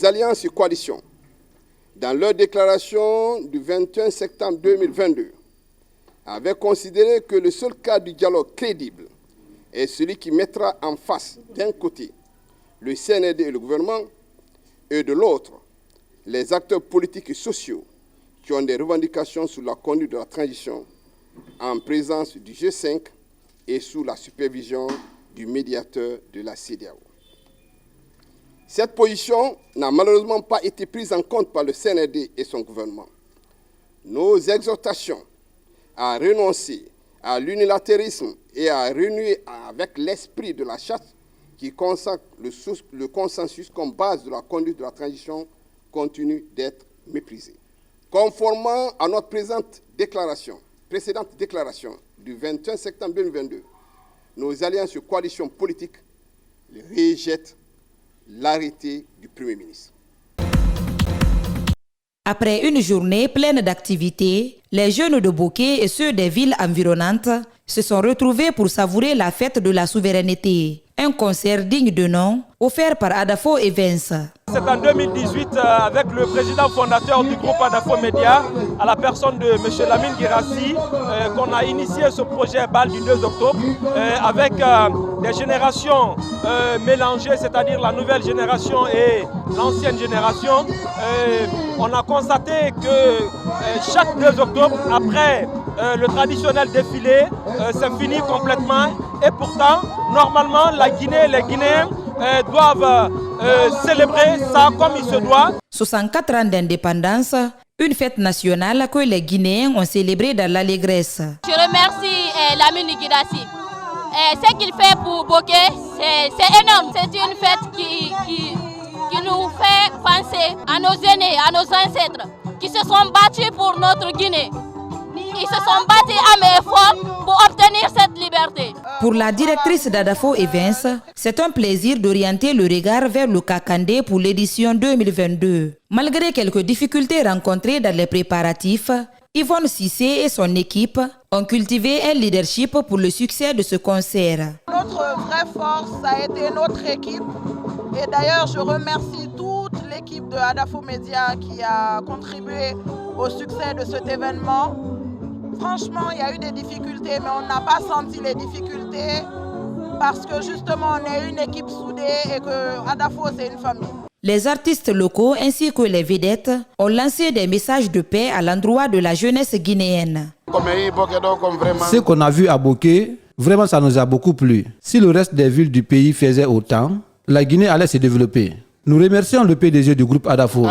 nos alliances et coalitions, dans leur déclaration du 21 septembre 2022, avaient considéré que le seul cas du dialogue crédible est celui qui mettra en face, d'un côté, le CNRD et le gouvernement, et de l'autre, les acteurs politiques et sociaux qui ont des revendications sur la conduite de la transition, en présence du G5 et sous la supervision du médiateur de la CEDEAO. Cette position n'a malheureusement pas été prise en compte par le CNRD et son gouvernement. Nos exhortations à renoncer à l'unilatérisme et à renouer avec l'esprit de la charte qui consacre le consensus comme base de la conduite de la transition continuent d'être méprisées. Conformément à notre précédente déclaration du 21 septembre 2022, nos alliances et coalitions politiques rejettent l'arrêté du Premier ministre. Après une journée pleine d'activités, les jeunes de Boké et ceux des villes environnantes se sont retrouvés pour savourer la fête de la souveraineté. Un concert digne de nom, offert par Adafo Events. C'est en 2018, avec le président fondateur du groupe Adafo Média, à la personne de M. Lamine Guirassi, qu'on a initié ce projet BAL du 2 octobre, avec des générations mélangées, c'est-à-dire la nouvelle génération et l'ancienne génération. On a constaté que chaque 2 octobre, après le traditionnel défilé, c'est fini complètement. Et pourtant, normalement, la Guinée, les Guinéens doivent célébrer ça comme il se doit. 64 ans d'indépendance, une fête nationale que les Guinéens ont célébrée dans l'allégresse. Je remercie Lamine Guirassi. Ce qu'il fait pour Boké, c'est énorme. C'est une fête qui nous fait penser à nos aînés, à nos ancêtres, qui se sont battus pour notre Guinée. Ils se sont battus à main forte pour obtenir cette liberté. Pour la directrice d'Adafo Events, c'est un plaisir d'orienter le regard vers le Kakandé pour l'édition 2022. Malgré quelques difficultés rencontrées dans les préparatifs, Yvonne Sissé et son équipe ont cultivé un leadership pour le succès de ce concert. Notre vraie force a été notre équipe. Et d'ailleurs, je remercie toute l'équipe de Adafo Média qui a contribué au succès de cet événement. Franchement, il y a eu des difficultés, mais on n'a pas senti les difficultés parce que justement, on est une équipe soudée et que Adafo, c'est une famille. Les artistes locaux ainsi que les vedettes ont lancé des messages de paix à l'endroit de la jeunesse guinéenne. Ce qu'on a vu à Boké, vraiment ça nous a beaucoup plu. Si le reste des villes du pays faisait autant, la Guinée allait se développer. Nous remercions le PDG du groupe Adafo.